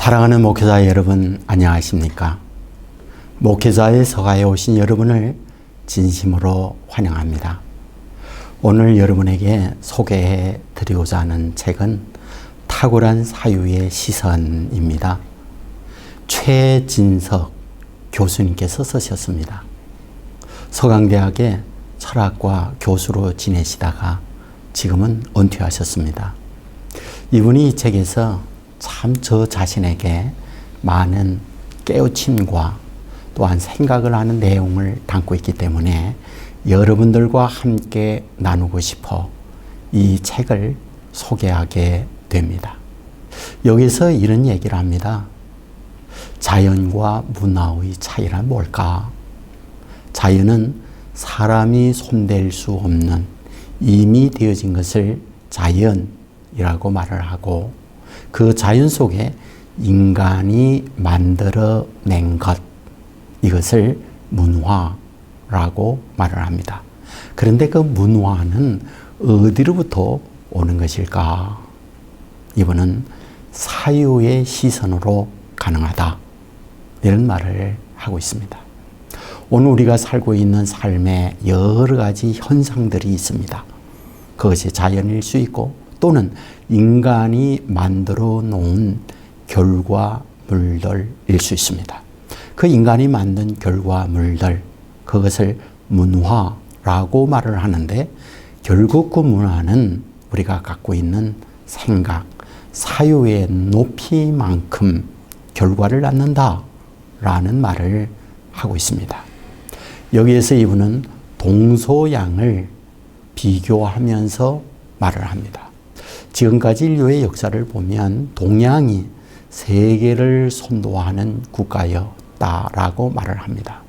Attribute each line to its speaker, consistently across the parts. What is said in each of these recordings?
Speaker 1: 사랑하는 목회자 여러분, 안녕하십니까? 목회자의 서가에 오신 여러분을 진심으로 환영합니다. 오늘 여러분에게 소개해 드리고자 하는 책은 탁월한 사유의 시선입니다. 최진석 교수님께서 쓰셨습니다. 서강대학의 철학과 교수로 지내시다가 지금은 은퇴하셨습니다. 이분이 이 책에서 참 저 자신에게 많은 깨우침과 또한 생각을 하는 내용을 담고 있기 때문에 여러분들과 함께 나누고 싶어 이 책을 소개하게 됩니다. 여기서 이런 얘기를 합니다. 자연과 문화의 차이란 뭘까? 자연은 사람이 손댈 수 없는 이미 되어진 것을 자연이라고 말을 하고, 그 자연 속에 인간이 만들어낸 것, 이것을 문화라고 말을 합니다. 그런데 그 문화는 어디로부터 오는 것일까? 이분은 사유의 시선으로 가능하다, 이런 말을 하고 있습니다. 오늘 우리가 살고 있는 삶에 여러 가지 현상들이 있습니다. 그것이 자연일 수 있고 또는 인간이 만들어 놓은 결과물들일 수 있습니다. 그 인간이 만든 결과물들, 그것을 문화라고 말을 하는데, 결국 그 문화는 우리가 갖고 있는 생각, 사유의 높이만큼 결과를 낳는다라는 말을 하고 있습니다. 여기에서 이분은 동서양을 비교하면서 말을 합니다. 지금까지 인류의 역사를 보면 동양이 세계를 선도하는 국가였다라고 말을 합니다.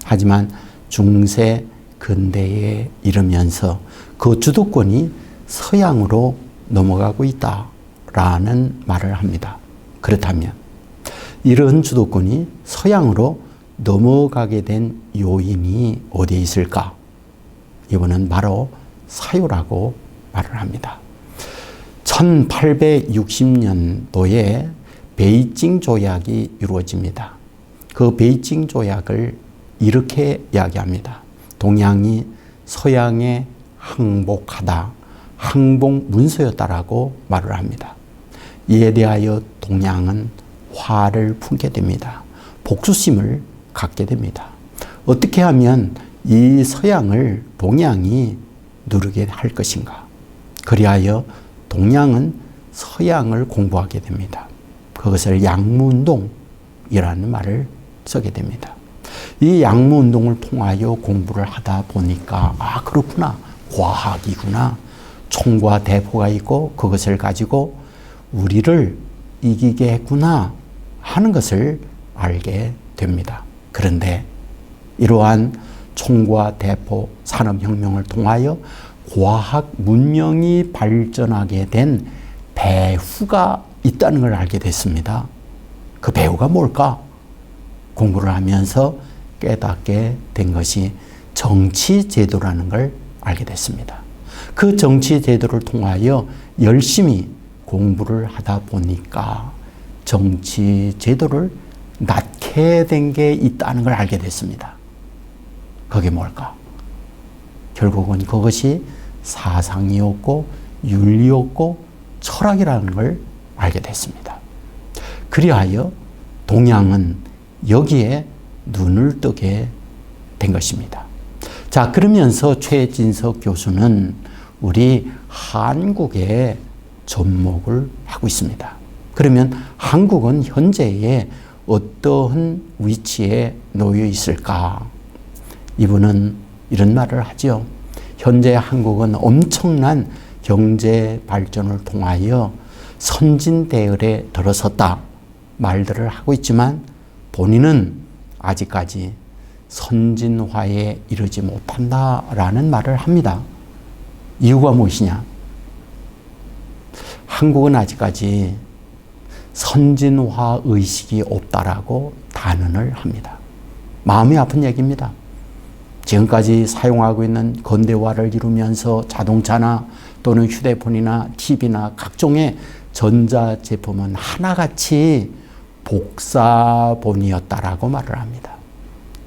Speaker 1: 하지만 중세 근대에 이르면서 그 주도권이 서양으로 넘어가고 있다라는 말을 합니다. 그렇다면 이런 주도권이 서양으로 넘어가게 된 요인이 어디에 있을까? 이거는 바로 사유라고 말을 합니다. 1860년도에 베이징 조약이 이루어집니다. 그 베이징 조약을 이렇게 이야기합니다. 동양이 서양에 항복하다, 항복 문서였다라고 말을 합니다. 이에 대하여 동양은 화를 품게 됩니다. 복수심을 갖게 됩니다. 어떻게 하면 이 서양을 동양이 누르게 할 것인가? 그리하여 동양은 서양을 공부하게 됩니다. 그것을 양무운동이라는 말을 쓰게 됩니다. 이 양무운동을 통하여 공부를 하다 보니까, 아, 그렇구나, 과학이구나, 총과 대포가 있고 그것을 가지고 우리를 이기게 했구나 하는 것을 알게 됩니다. 그런데 이러한 총과 대포 산업혁명을 통하여 과학 문명이 발전하게 된 배후가 있다는 걸 알게 됐습니다. 그 배후가 뭘까? 공부를 하면서 깨닫게 된 것이 정치제도라는 걸 알게 됐습니다. 그 정치제도를 통하여 열심히 공부를 하다 보니까 정치제도를 낳게 된 게 있다는 걸 알게 됐습니다. 그게 뭘까? 결국은 그것이 사상이었고 윤리였고 철학이라는 걸 알게 됐습니다. 그리하여 동양은 여기에 눈을 뜨게 된 것입니다. 자, 그러면서 최진석 교수는 우리 한국에 접목을 하고 있습니다. 그러면 한국은 현재의 어떠한 위치에 놓여 있을까? 이분은 이런 말을 하죠. 현재 한국은 엄청난 경제 발전을 통하여 선진 대열에 들어섰다 말들을 하고 있지만, 본인은 아직까지 선진화에 이르지 못한다라는 말을 합니다. 이유가 무엇이냐? 한국은 아직까지 선진화 의식이 없다라고 단언을 합니다. 마음이 아픈 얘기입니다. 지금까지 사용하고 있는 건대화를 이루면서 자동차나 또는 휴대폰이나 TV나 각종의 전자제품은 하나같이 복사본이었다라고 말을 합니다.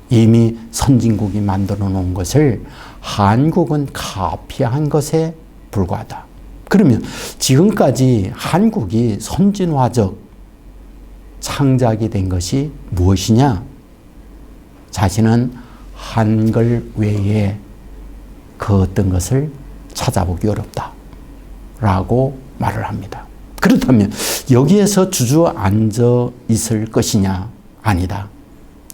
Speaker 1: 이미 선진국이 만들어 놓은 것을 한국은 카피한 것에 불과하다. 그러면 지금까지 한국이 선진화적 창작이 된 것이 무엇이냐? 자신은 한글 외에 그 어떤 것을 찾아보기 어렵다 라고 말을 합니다. 그렇다면 여기에서 주저앉아 있을 것이냐? 아니다.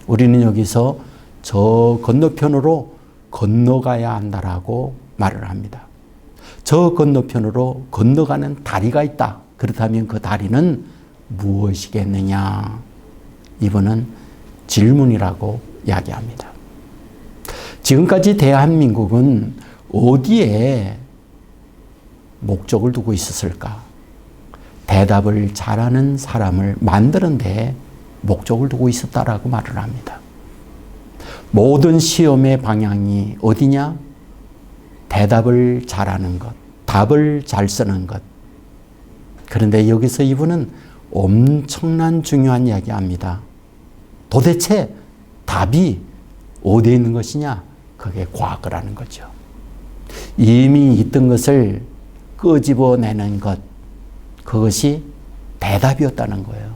Speaker 1: 우리는 여기서 저 건너편으로 건너가야 한다라고 말을 합니다. 저 건너편으로 건너가는 다리가 있다. 그렇다면 그 다리는 무엇이겠느냐? 이번은 질문이라고 이야기합니다. 지금까지 대한민국은 어디에 목적을 두고 있었을까? 대답을 잘하는 사람을 만드는 데 목적을 두고 있었다라고 말을 합니다. 모든 시험의 방향이 어디냐? 대답을 잘하는 것, 답을 잘 쓰는 것. 그런데 여기서 이분은 엄청난 중요한 이야기합니다. 도대체 답이 어디에 있는 것이냐? 그게 과거라는 거죠. 이미 있던 것을 끄집어내는 것, 그것이 대답이었다는 거예요.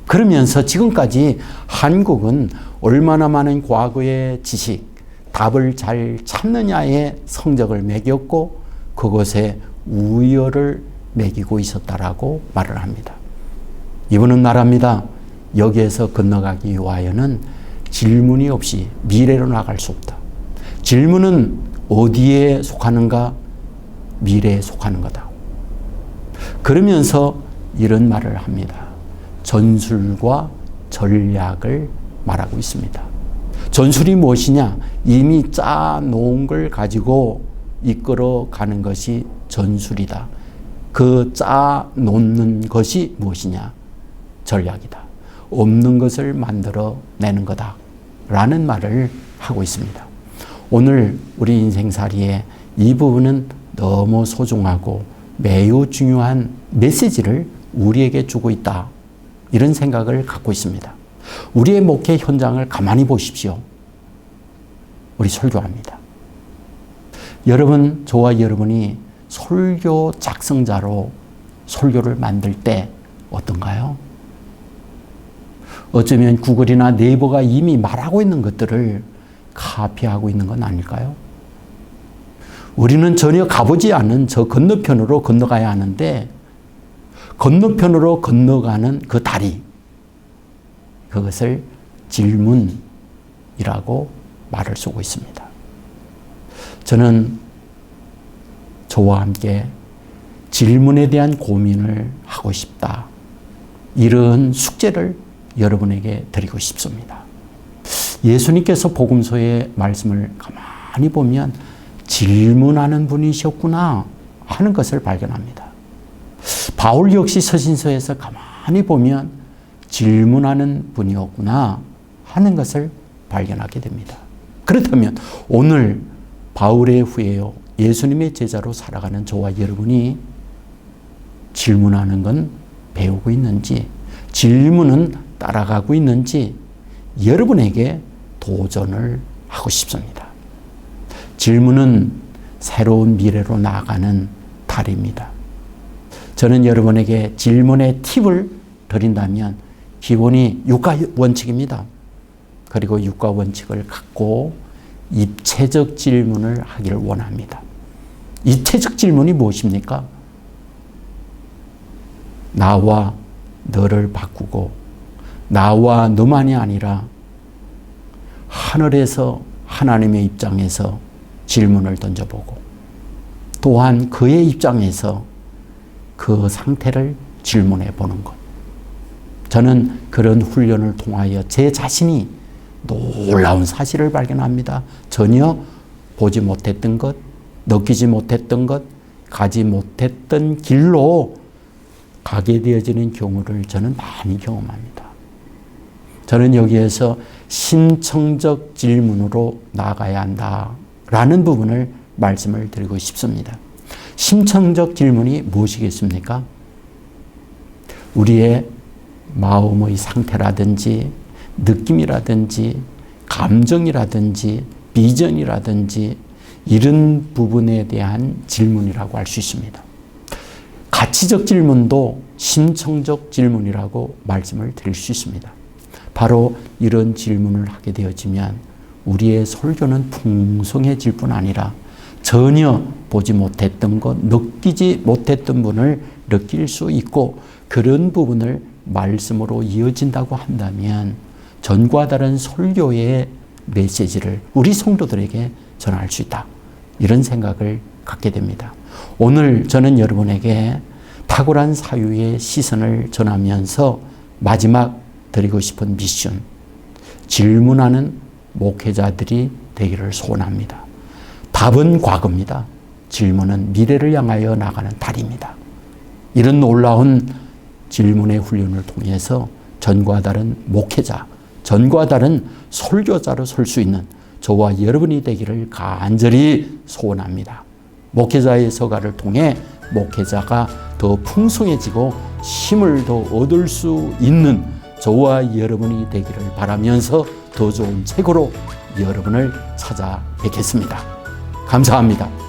Speaker 1: 그러면서 지금까지 한국은 얼마나 많은 과거의 지식, 답을 잘 찾느냐에 성적을 매겼고 그것에 우열을 매기고 있었다라고 말을 합니다. 이분은 말합니다. 여기에서 건너가기 위하여는 질문이 없이 미래로 나갈 수 없다. 질문은 어디에 속하는가? 미래에 속하는 거다. 그러면서 이런 말을 합니다. 전술과 전략을 말하고 있습니다. 전술이 무엇이냐? 이미 짜놓은 걸 가지고 이끌어 가는 것이 전술이다. 그 짜놓는 것이 무엇이냐? 전략이다. 없는 것을 만들어내는 거다. 라는 말을 하고 있습니다. 오늘 우리 인생살이에 이 부분은 너무 소중하고 매우 중요한 메시지를 우리에게 주고 있다. 이런 생각을 갖고 있습니다. 우리의 목회 현장을 가만히 보십시오. 우리 설교합니다. 여러분, 저와 여러분이 설교 작성자로 설교를 만들 때 어떤가요? 어쩌면 구글이나 네이버가 이미 말하고 있는 것들을 카피하고 있는 건 아닐까요? 우리는 전혀 가보지 않은 저 건너편으로 건너가야 하는데 건너편으로 건너가는 그 다리, 그것을 질문이라고 말을 쓰고 있습니다. 저는 저와 함께 질문에 대한 고민을 하고 싶다. 이런 숙제를 여러분에게 드리고 싶습니다. 예수님께서 복음서의 말씀을 가만히 보면 질문하는 분이셨구나 하는 것을 발견합니다. 바울 역시 서신서에서 가만히 보면 질문하는 분이었구나 하는 것을 발견하게 됩니다. 그렇다면 오늘 바울의 후예요, 예수님의 제자로 살아가는 저와 여러분이 질문하는 건 배우고 있는지, 질문은 따라가고 있는지 여러분에게 도전을 하고 싶습니다. 질문은 새로운 미래로 나아가는 다리입니다. 저는 여러분에게 질문의 팁을 드린다면 기본이 육가 원칙입니다. 그리고 육가 원칙을 갖고 입체적 질문을 하기를 원합니다. 입체적 질문이 무엇입니까? 나와 너를 바꾸고 나와 너만이 아니라 하늘에서 하나님의 입장에서 질문을 던져보고 또한 그의 입장에서 그 상태를 질문해 보는 것. 저는 그런 훈련을 통하여 제 자신이 놀라운 사실을 발견합니다. 전혀 보지 못했던 것, 느끼지 못했던 것, 가지 못했던 길로 가게 되어지는 경우를 저는 많이 경험합니다. 저는 여기에서 신청적 질문으로 나아가야 한다라는 부분을 말씀을 드리고 싶습니다. 심청적 질문이 무엇이겠습니까? 우리의 마음의 상태라든지 느낌이라든지 감정이라든지 비전이라든지 이런 부분에 대한 질문이라고 할 수 있습니다. 가치적 질문도 심청적 질문이라고 말씀을 드릴 수 있습니다. 바로 이런 질문을 하게 되어지면 우리의 설교는 풍성해질 뿐 아니라 전혀 보지 못했던 것, 느끼지 못했던 분을 느낄 수 있고 그런 부분을 말씀으로 이어진다고 한다면 전과 다른 설교의 메시지를 우리 성도들에게 전할 수 있다. 이런 생각을 갖게 됩니다. 오늘 저는 여러분에게 탁월한 사유의 시선을 전하면서 마지막 드리고 싶은 미션, 질문하는 목회자들이 되기를 소원합니다. 답은 과거입니다. 질문은 미래를 향하여 나가는 달입니다. 이런 놀라운 질문의 훈련을 통해서 전과 다른 목회자, 전과 다른 설교자로 설 수 있는 저와 여러분이 되기를 간절히 소원합니다. 목회자의 서가를 통해 목회자가 더 풍성해지고 힘을 더 얻을 수 있는 저와 여러분이 되기를 바라면서 더 좋은 책으로 여러분을 찾아뵙겠습니다. 감사합니다.